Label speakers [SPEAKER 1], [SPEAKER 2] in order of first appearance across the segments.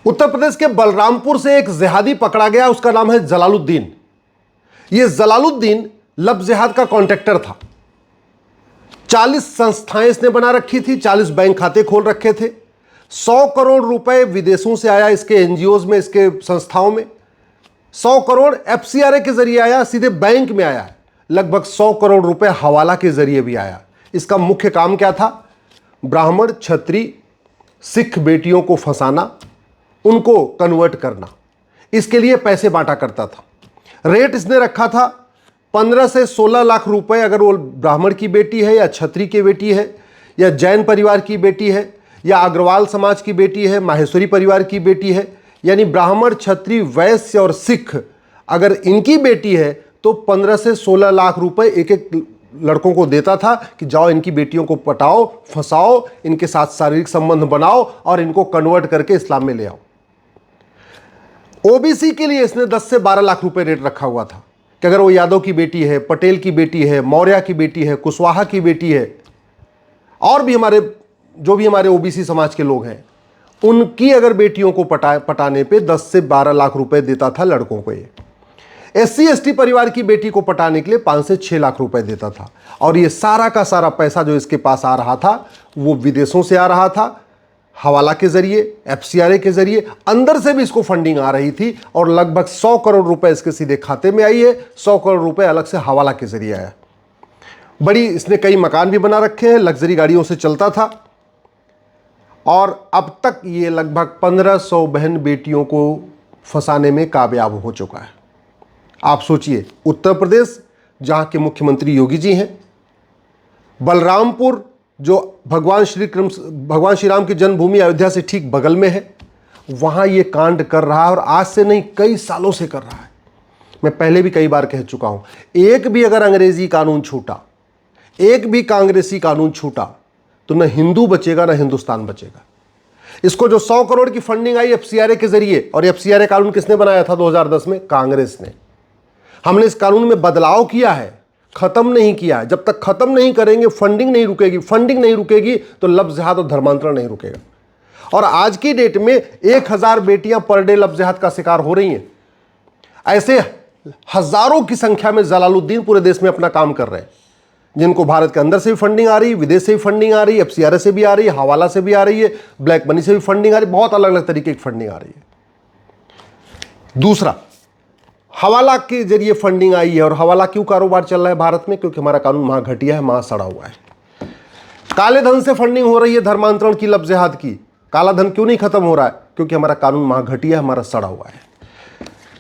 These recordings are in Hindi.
[SPEAKER 1] उत्तर प्रदेश के बलरामपुर से एक जिहादी पकड़ा गया, उसका नाम है जलालुद्दीन। यह जलालुद्दीन लब जिहाद का कॉन्ट्रैक्टर था। 40 संस्थाएं इसने बना रखी थी, 40 बैंक खाते खोल रखे थे। 100 करोड़ रुपए विदेशों से आया इसके एनजीओज में, इसके संस्थाओं में। 100 करोड़ एफसीआरए के जरिए आया, सीधे बैंक में आया। लगभग 100 करोड़ रुपए हवाला के जरिए भी आया। इसका मुख्य काम क्या था? ब्राह्मण, क्षत्रिय, सिख बेटियों को फंसाना, उनको कन्वर्ट करना। इसके लिए पैसे बांटा करता था। रेट इसने रखा था 15 से 16 लाख रुपए, अगर वो ब्राह्मण की बेटी है या क्षत्रिय की बेटी है या जैन परिवार की बेटी है या अग्रवाल समाज की बेटी है, माहेश्वरी परिवार की बेटी है, यानी ब्राह्मण, क्षत्रिय, वैश्य और सिख अगर इनकी बेटी है तो 15 से 16 लाख रुपए एक एक लड़कों को देता था कि जाओ इनकी बेटियों को पटाओ, फंसाओ, इनके साथ शारीरिक संबंध बनाओ और इनको कन्वर्ट करके इस्लाम में ले आओ। ओबीसी के लिए इसने 10 से 12 लाख रुपए रेट रखा हुआ था कि अगर वो यादव की बेटी है, पटेल की बेटी है, मौर्य की बेटी है, कुशवाहा की बेटी है और भी हमारे ओबीसी समाज के लोग हैं, उनकी अगर बेटियों को पटाने पे 10 से 12 लाख रुपए देता था लड़कों को। ये एससी एसटी परिवार की बेटी को पटाने के लिए 5 से 6 लाख रुपए देता था। और ये सारा का सारा पैसा जो इसके पास आ रहा था वो विदेशों से आ रहा था, हवाला के जरिए, एफसीआरए के जरिए, अंदर से भी इसको फंडिंग आ रही थी। और लगभग 100 करोड़ रुपए इसके सीधे खाते में आई है, 100 करोड़ रुपए अलग से हवाला के जरिए आया। इसने कई मकान भी बना रखे हैं, लग्जरी गाड़ियों से चलता था। और अब तक ये लगभग 1500 बहन बेटियों को फंसाने में कामयाब हो चुका है। आप सोचिए, उत्तर प्रदेश जहां के मुख्यमंत्री योगी जी हैं, बलरामपुर जो भगवान श्री राम की जन्मभूमि अयोध्या से ठीक बगल में है, वहां ये कांड कर रहा है और आज से नहीं कई सालों से कर रहा है। मैं पहले भी कई बार कह चुका हूं, एक भी अगर अंग्रेजी कानून छूटा, एक भी कांग्रेसी कानून छूटा तो न हिंदू बचेगा न हिंदुस्तान बचेगा। इसको जो 100 करोड़ की फंडिंग आई एफसीआरए के जरिए, और एफसीआरए कानून किसने बनाया था 2010 में? कांग्रेस ने। हमने इस कानून में बदलाव किया है, खत्म नहीं किया है। जब तक खत्म नहीं करेंगे फंडिंग नहीं रुकेगी। फंडिंग नहीं रुकेगी तो लब जिहाद और धर्मांतरण नहीं रुकेगा। और आज की डेट में 1000 बेटियां पर डे लब जिहाद का शिकार हो रही हैं। ऐसे हजारों की संख्या में जलालुद्दीन पूरे देश में अपना काम कर रहे हैं, जिनको भारत के अंदर से भी फंडिंग आ रही है, विदेश से भी फंडिंग आ रही है, एफसीआरए से भी आ रही है, हवाला से भी आ रही है, ब्लैक मनी से भी फंडिंग आ रही है, बहुत अलग अलग तरीके की फंडिंग आ रही है। दूसरा, हवाला के जरिए फंडिंग आई है। और हवाला क्यों कारोबार चल रहा है भारत में? क्योंकि हमारा कानून वहां घटिया है, वहां सड़ा हुआ है। काले धन से फंडिंग हो रही है, धर्मांतरण की, लब जिहाद की। काला धन क्यों नहीं खत्म हो रहा है? क्योंकि हमारा कानून वहां घटिया है, हमारा सड़ा हुआ है।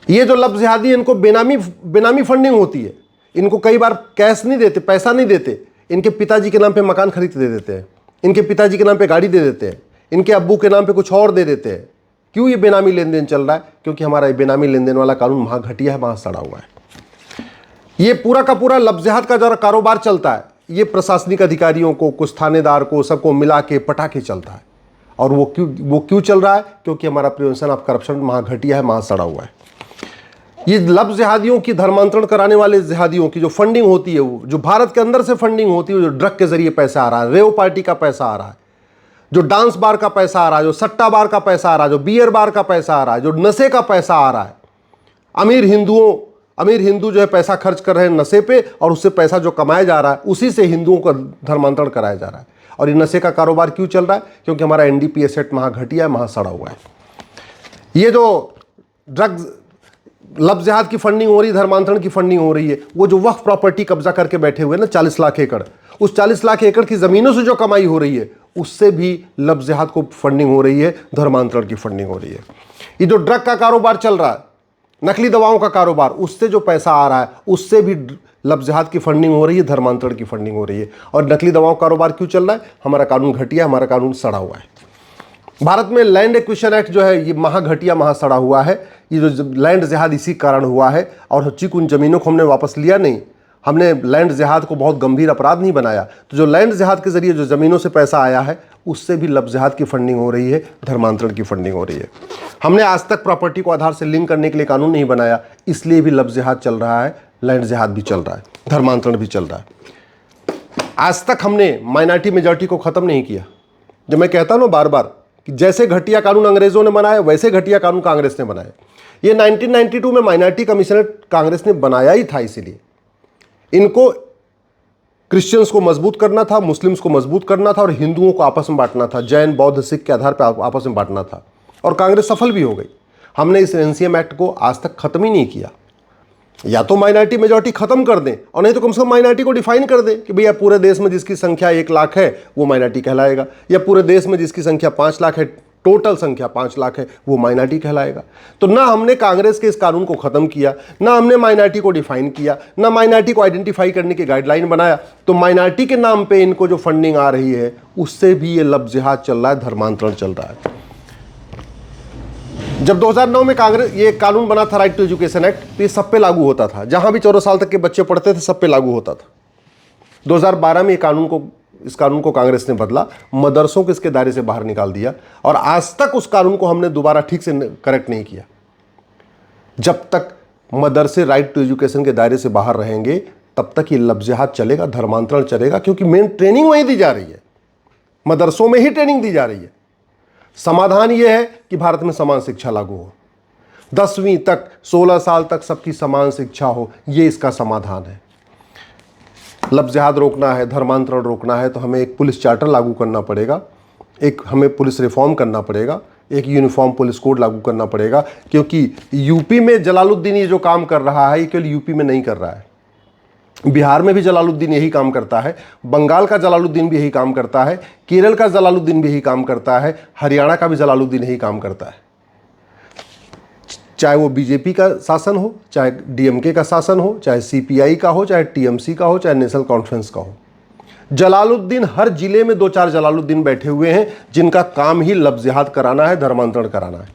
[SPEAKER 1] ये जो लब जिहादी, इनको बेनामी फंडिंग होती है। इनको कई बार कैश नहीं देते, पैसा नहीं देते, इनके पिताजी के नाम पे मकान खरीद दे देते हैं, इनके पिताजी के नाम पे गाड़ी दे देते हैं, इनके अब्बू के नाम पे कुछ और दे देते हैं। क्यों ये बेनामी लेन देन चल रहा है? क्योंकि हमारा ये बेनामी लेन देन वाला कानून वहां घटिया है, वहां सड़ा हुआ है। ये पूरा का पूरा लब जिहाद का जो कारोबार चलता है, ये प्रशासनिक अधिकारियों को, कुछ थानेदार को, सबको मिला के पटा के चलता है। और वो क्यों चल रहा है? क्योंकि हमारा प्रिवेंशन ऑफ करप्शन वहां घटिया है, वहां सड़ा हुआ है। ये लब जिहादियों की, धर्मांतरण कराने वाले जिहादियों की जो फंडिंग होती है, वो जो भारत के अंदर से फंडिंग होती है, जो ड्रग के जरिए पैसा आ रहा है, रेव पार्टी का पैसा आ रहा है, जो डांस बार का पैसा आ रहा है, जो सट्टा बार का पैसा आ रहा है, जो बियर बार का पैसा आ रहा है, जो नशे का पैसा आ रहा है। अमीर हिंदू जो है पैसा खर्च कर रहे हैं नशे पे, और उससे पैसा जो कमाया जा रहा है उसी से हिंदुओं का धर्मांतरण कराया जा रहा है। और ये नशे का कारोबार क्यों चल रहा है? क्योंकि हमारा एनडीपीएस एक्ट वहां घटिया है, वहां सड़ा हुआ है। ये जो ड्रग्स, लब जिहाद की फंडिंग हो रही है, धर्मांतरण की फंडिंग हो रही है, वो जो वक्फ प्रॉपर्टी कब्जा करके बैठे हुए ना 40 लाख एकड़, उस 40 लाख एकड़ की जमीनों से जो कमाई हो रही है, उससे भी लब जिहाद को फंडिंग हो रही है, धर्मांतरण की फंडिंग हो रही है। ये जो ड्रग का कारोबार चल रहा है, नकली दवाओं का कारोबार, उससे जो पैसा आ रहा है, उससे भी लब जिहाद की फंडिंग हो रही है, धर्मांतरण की फंडिंग हो रही है। और नकली दवाओं का कारोबार क्यों चल रहा है? हमारा कानून घटिया, हमारा कानून सड़ा हुआ है। भारत में लैंड एक्विजिशन एक्ट जो है, ये महा घटिया, महा सड़ा हुआ है। ये जो लैंड जिहाद इसी कारण हुआ है। और चूंकि उन जमीनों को हमने वापस लिया नहीं, हमने लैंड जिहाद को बहुत गंभीर अपराध नहीं बनाया, तो जो लैंड जिहाद के जरिए जो जमीनों से पैसा आया है, उससे भी लब जिहाद की फंडिंग हो रही है, धर्मांतरण की फंडिंग हो रही है। हमने आज तक प्रॉपर्टी को आधार से लिंक करने के लिए कानून नहीं बनाया, इसलिए भी लब जिहाद चल रहा है, लैंड जिहाद भी चल रहा है, धर्मांतरण भी चल रहा है। आज तक हमने माइनॉरिटी मेजॉरिटी को खत्म नहीं किया। जब मैं कहता हूँ बार बार कि जैसे घटिया कानून अंग्रेजों ने बनाए वैसे घटिया कानून कांग्रेस ने बनाए। ये 1992 में माइनॉरिटी कमीशनर कांग्रेस ने बनाया ही था, इसीलिए इनको क्रिश्चियंस को मजबूत करना था, मुस्लिम्स को मजबूत करना था और हिंदुओं को आपस में बांटना था, जैन बौद्ध सिख के आधार पर आपस में बांटना था। और कांग्रेस सफल भी हो गई। हमने इस एनसीएम एक्ट को आज तक खत्म ही नहीं किया। या तो माइनॉरिटी मेजॉरिटी खत्म कर दें और नहीं तो कम से कम माइनॉरिटी को डिफाइन कर दें कि भैया पूरे देश में जिसकी संख्या 1 लाख है वो माइनॉरिटी कहलाएगा, या पूरे देश में जिसकी संख्या 5 लाख है, टोटल संख्या 5 लाख है, वो माइनॉरिटी कहलाएगा। तो ना हमने कांग्रेस के इस कानून को खत्म किया, ना हमने माइनॉरिटी को डिफाइन किया, ना माइनॉरिटी को आइडेंटिफाई करने की गाइडलाइन बनाया। तो माइनॉरिटी के नाम पे इनको जो फंडिंग आ रही है उससे भी ये लफ्ज़-ए-जिहाद चल रहा है, धर्मांतरण चल रहा है। जब 2009 में कांग्रेस ये कानून बना था, राइट टू एजुकेशन एक्ट, तो ये सब पे लागू होता था, जहां भी 14 साल तक के बच्चे पढ़ते थे सब पे लागू होता था। 2012 में इस कानून को कांग्रेस ने बदला, मदरसों को इसके दायरे से बाहर निकाल दिया और आज तक उस कानून को हमने दोबारा ठीक से करेक्ट नहीं किया। जब तक मदरसे राइट टू एजुकेशन के दायरे से बाहर रहेंगे तब तक ये लफ्ज़-ए-जिहाद चलेगा, धर्मांतरण चलेगा, क्योंकि मेन ट्रेनिंग वहीं दी जा रही है, मदरसों में ही ट्रेनिंग दी जा रही है। समाधान यह है कि भारत में समान शिक्षा लागू हो, 10वीं तक 16 साल तक सबकी समान शिक्षा हो, यह इसका समाधान है। लफ्ज़-ए-जिहाद रोकना है, धर्मांतरण रोकना है तो हमें एक पुलिस चार्टर लागू करना पड़ेगा, हमें पुलिस रिफॉर्म करना पड़ेगा, एक यूनिफॉर्म पुलिस कोड लागू करना पड़ेगा। क्योंकि यूपी में जलालुद्दीन ये जो काम कर रहा है ये केवल यूपी में नहीं कर रहा है, बिहार में भी जलालुद्दीन यही काम करता है, बंगाल का जलालुद्दीन भी यही काम करता है, केरल का जलालुद्दीन भी यही काम करता है, हरियाणा का भी जलालुद्दीन यही काम करता है। चाहे वो बीजेपी का शासन हो, चाहे डीएमके का शासन हो, चाहे सीपीआई का हो, चाहे टीएमसी का हो, चाहे नेशनल कॉन्फ्रेंस का हो, जलालुद्दीन हर जिले में 2-4 जलालुद्दीन बैठे हुए हैं जिनका काम ही लफ्ज़-ए-जिहाद कराना है, धर्मांतरण कराना है।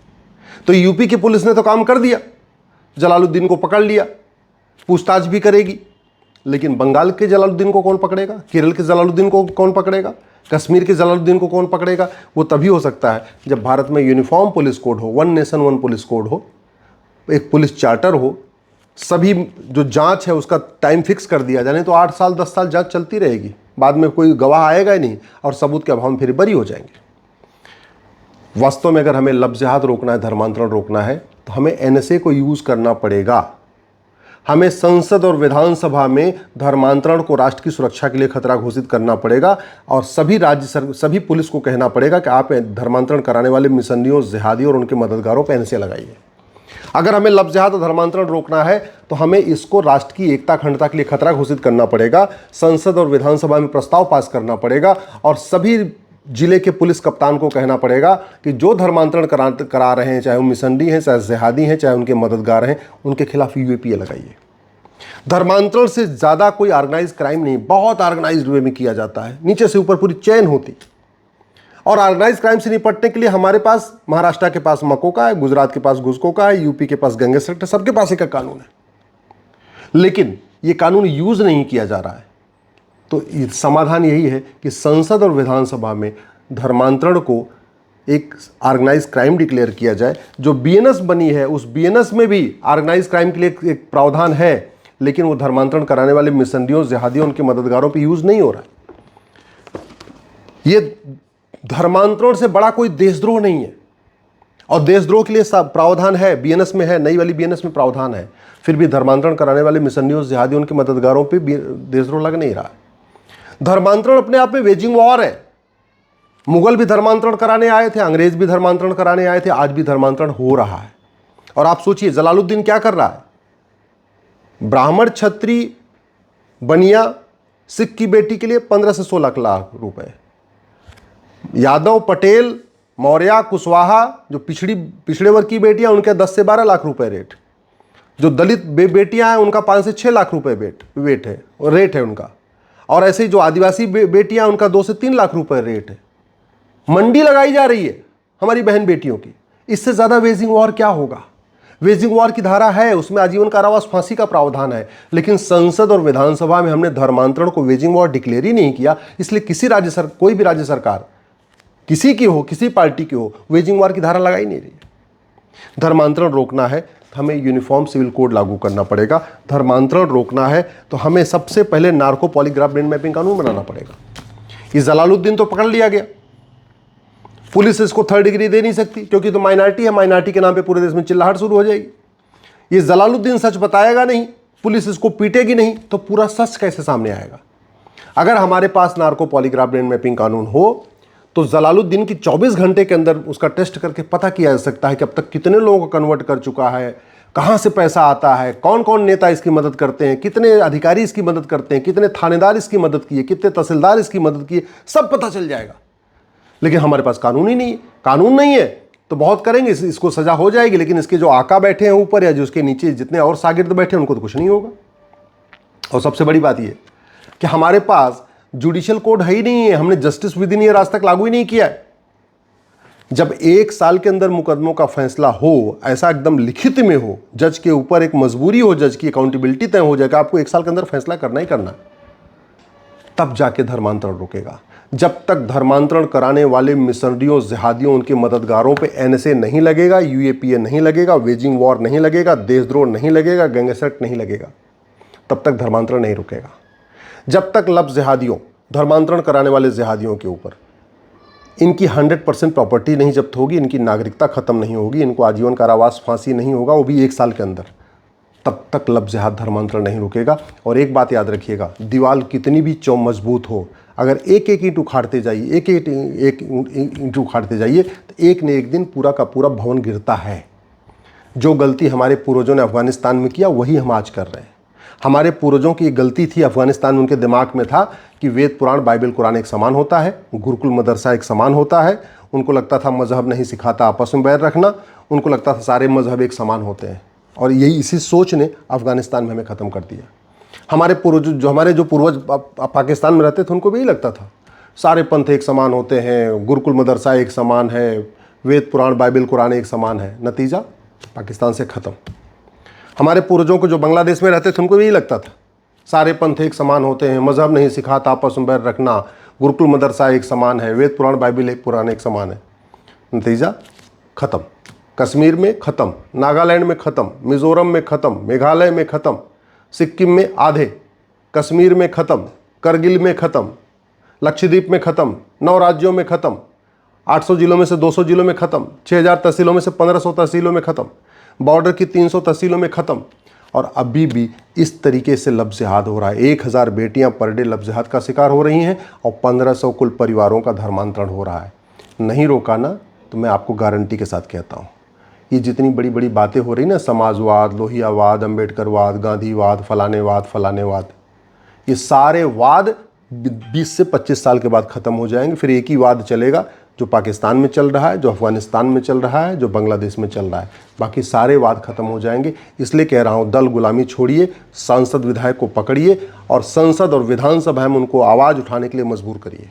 [SPEAKER 1] तो यूपी की पुलिस ने तो काम कर दिया, जलालुद्दीन को पकड़ लिया, पूछताछ भी करेगी, लेकिन बंगाल के जलालुद्दीन को कौन पकड़ेगा, केरल के जलालुद्दीन को कौन पकड़ेगा, कश्मीर के जलालुद्दीन को कौन पकड़ेगा? वो तभी हो सकता है जब भारत में यूनिफॉर्म पुलिस कोड हो, one nation one police code हो, एक पुलिस चार्टर हो, सभी जो जांच है उसका टाइम फिक्स कर दिया जाए। नहीं तो 8 साल 10 साल जांच चलती रहेगी, बाद में कोई गवाह आएगा ही नहीं और सबूत के अभाव में फिर बरी हो जाएंगे। वास्तव में अगर हमें लफ्ज़-ए-जिहाद रोकना है, धर्मांतरण रोकना है तो हमें एनएसए को यूज़ करना पड़ेगा। हमें संसद और विधानसभा में धर्मांतरण को राष्ट्र की सुरक्षा के लिए खतरा घोषित करना पड़ेगा और सभी पुलिस को कहना पड़ेगा कि आप धर्मांतरण कराने वाले मिशनरियों, जिहादियों और उनके मददगारों पर एनएसए लगाइए। अगर हमें लफ्ज़-ए-जिहाद और धर्मांतरण रोकना है तो हमें इसको राष्ट्र की एकता अखंडता के लिए खतरा घोषित करना पड़ेगा, संसद और विधानसभा में प्रस्ताव पास करना पड़ेगा और सभी जिले के पुलिस कप्तान को कहना पड़ेगा कि जो धर्मांतरण करा रहे हैं, चाहे वो मिशनरी हैं, चाहे जिहादी हैं, चाहे उनके मददगार हैं, उनके खिलाफ यूएपीए लगाइए। धर्मांतरण से ज़्यादा कोई ऑर्गेनाइज क्राइम नहीं, बहुत ऑर्गेनाइज्ड वे में किया जाता है, नीचे से ऊपर पूरी चेन होती। और ऑर्गेनाइज क्राइम से निपटने के लिए हमारे पास, महाराष्ट्र के पास मको का है, गुजरात के पास घुसको का है, यूपी के पास गैंगस्टर है, सबके पास एक कानून है, लेकिन ये कानून यूज़ नहीं किया जा रहा है। तो समाधान यही है कि संसद और विधानसभा में धर्मांतरण को एक ऑर्गेनाइज क्राइम डिक्लेयर किया जाए। जो बीएनएस बनी है उस बीएनएस में भी ऑर्गेनाइज क्राइम के लिए एक प्रावधान है, लेकिन वो धर्मांतरण कराने वाले मिशनरियों, जिहादियों, उनके मददगारों पे यूज़ नहीं हो रहा है। ये धर्मांतरण से बड़ा कोई देशद्रोह नहीं है और देशद्रोह के लिए प्रावधान है, बीएनएस में है, नई वाली बीएनएस में प्रावधान है, फिर भी धर्मांतरण कराने वाले मिशनरियों, जिहादियों, उनके मददगारों पे देशद्रोह लग नहीं रहा है। धर्मांतरण अपने आप में वेजिंग वॉर है। मुगल भी धर्मांतरण कराने आए थे, अंग्रेज भी धर्मांतरण कराने आए थे, आज भी धर्मांतरण हो रहा है। और आप सोचिए जलालुद्दीन क्या कर रहा है, ब्राह्मण, क्षत्रिय, बनिया, सिख की बेटी के लिए 15 से 16 लाख रुपए, यादव, पटेल, मौर्य, कुशवाहा जो पिछड़े वर्ग की बेटियां उनके 10 से 12 लाख रुपए रेट, जो दलित बेटियां हैं उनका 5 से 6 लाख रुपए रेट है उनका, और ऐसे ही जो आदिवासी बेटियां उनका 2 से 3 लाख रुपए रेट है। मंडी लगाई जा रही है हमारी बहन बेटियों की। इससे ज़्यादा वेजिंग वॉर क्या होगा? वेजिंग वॉर की धारा है, उसमें आजीवन कारावास, फांसी का प्रावधान है, लेकिन संसद और विधानसभा में हमने धर्मांतरण को वेजिंग वॉर डिक्लेयर ही नहीं किया। इसलिए कोई भी राज्य सरकार, किसी की हो, किसी पार्टी की हो, वेजिंग वॉर की धारा लगा ही नहीं रही है। धर्मांतरण रोकना है तो हमें यूनिफॉर्म सिविल कोड लागू करना पड़ेगा। धर्मांतरण रोकना है तो हमें सबसे पहले नार्को पॉलीग्राफ ब्रेन मैपिंग कानून बनाना पड़ेगा। ये जलालुद्दीन तो पकड़ लिया गया, पुलिस इसको 3rd डिग्री दे नहीं सकती क्योंकि तो माइनॉरिटी है, माइनॉरिटी के नाम पे पूरे देश में चिल्लाहट शुरू हो जाएगी। ये जलालुद्दीन सच बताएगा नहीं, पुलिस इसको पीटेगी नहीं, तो पूरा सच कैसे सामने आएगा? अगर हमारे पास नार्को पॉलीग्राफ ब्रेन मैपिंग कानून हो तो जलालुद्दीन की 24 घंटे के अंदर उसका टेस्ट करके पता किया जा सकता है कि अब तक कितने लोगों को कन्वर्ट कर चुका है, कहाँ से पैसा आता है, कौन कौन नेता इसकी मदद करते हैं, कितने अधिकारी इसकी मदद करते हैं, कितने थानेदार इसकी मदद किए, कितने तहसीलदार इसकी मदद किए, सब पता चल जाएगा। लेकिन हमारे पास कानून ही नहीं है। कानून नहीं है तो बहुत करेंगे, इसको सजा हो जाएगी, लेकिन इसके जो आका बैठे हैं ऊपर या जो उसके नीचे जितने और शागिर्द बैठे हैं उनको तो कुछ नहीं होगा। और सबसे बड़ी बात यह कि हमारे पास जुडिशियल कोड है ही नहीं है, हमने जस्टिस विद इन ईयर आज तक लागू ही नहीं किया है। जब 1 साल के अंदर मुकदमों का फैसला हो, ऐसा एकदम लिखित में हो, जज के ऊपर एक मजबूरी हो, जज की अकाउंटेबिलिटी तय हो जाएगा, आपको 1 साल के अंदर फैसला करना ही करना, तब जाके धर्मांतरण रुकेगा। जब तक धर्मांतरण कराने वाले मिशनरियों, जिहादियों, उनके मददगारों पे NSA नहीं लगेगा, UAPA नहीं लगेगा, वेजिंग वॉर नहीं लगेगा, देशद्रोह नहीं लगेगा, गैंगस्टर एक्ट नहीं लगेगा, तब तक धर्मांतरण नहीं रुकेगा। जब तक लब जिहादियों, धर्मांतरण कराने वाले जिहादियों के ऊपर इनकी 100% प्रॉपर्टी नहीं जब्त होगी, इनकी नागरिकता खत्म नहीं होगी, इनको आजीवन कारावास, फांसी नहीं होगा, वो भी 1 साल के अंदर, तब तक लब जिहाद धर्मांतरण नहीं रुकेगा। और एक बात याद रखिएगा, दीवार कितनी भी मजबूत हो, अगर एक एक ईंट उखाड़ते जाइए, एक ईंट उखाड़ते जाइए, तो एक न एक दिन पूरा का पूरा भवन गिरता है। जो गलती हमारे पूर्वजों ने अफगानिस्तान में किया वही हम आज कर रहे हैं। हमारे पूर्वजों की गलती थी, अफगानिस्तान में उनके दिमाग में था कि वेद पुराण, बाइबल कुरान एक समान होता है, गुरुकुल मदरसा एक समान होता है। उनको लगता था मजहब नहीं सिखाता आपस में बैर रखना, उनको लगता था सारे मजहब एक समान होते हैं। और यही इसी सोच ने अफगानिस्तान में हमें ख़त्म कर दिया। हमारे पूर्वज पाकिस्तान में रहते थे, उनको भी यही लगता था सारे पंथ एक समान होते हैं, गुरुकुल मदरसा एक समान है, वेद पुराण बाइबल कुरान एक समान है। नतीजा पाकिस्तान से ख़त्म। हमारे पूर्वजों को जो बांग्लादेश में रहते थे, उनको भी यही लगता था सारे पंथ एक समान होते हैं, मजहब नहीं सिखाता आपस में बैर रखना, गुरुकुल मदरसा एक समान है, वेद पुराण बाइबल एक पुराण एक समान है। नतीजा ख़त्म। कश्मीर में ख़त्म, नागालैंड में ख़त्म, मिज़ोरम में ख़त्म, मेघालय में ख़त्म, सिक्किम में आधे, कश्मीर में ख़त्म, करगिल में ख़त्म, लक्षद्वीप में ख़त्म, 9 राज्यों में ख़त्म, 800 जिलों में से 200 जिलों में ख़त्म, 6000 तहसीलों में से 1500 तहसीलों में ख़त्म, बॉर्डर की 300 तहसीलों में ख़त्म। और अभी भी इस तरीके से लब जिहाद हो रहा है। 1000 बेटियां पर डे लब जिहाद का शिकार हो रही हैं और 1500 कुल परिवारों का धर्मांतरण हो रहा है। नहीं रोका ना, तो मैं आपको गारंटी के साथ कहता हूँ, ये जितनी बड़ी बड़ी बातें हो रही ना, समाजवाद, लोहियावाद, अम्बेडकरवाद, गांधीवाद, फलानेवाद, ये सारे वाद 20 से 25 साल के बाद ख़त्म हो जाएंगे। फिर एक ही वाद चलेगा जो पाकिस्तान में चल रहा है, जो अफगानिस्तान में चल रहा है, जो बांग्लादेश में चल रहा है। बाकी सारे वाद ख़त्म हो जाएंगे। इसलिए कह रहा हूँ, दल गुलामी छोड़िए, सांसद विधायक को पकड़िए और संसद और विधानसभा में उनको आवाज़ उठाने के लिए मजबूर करिए।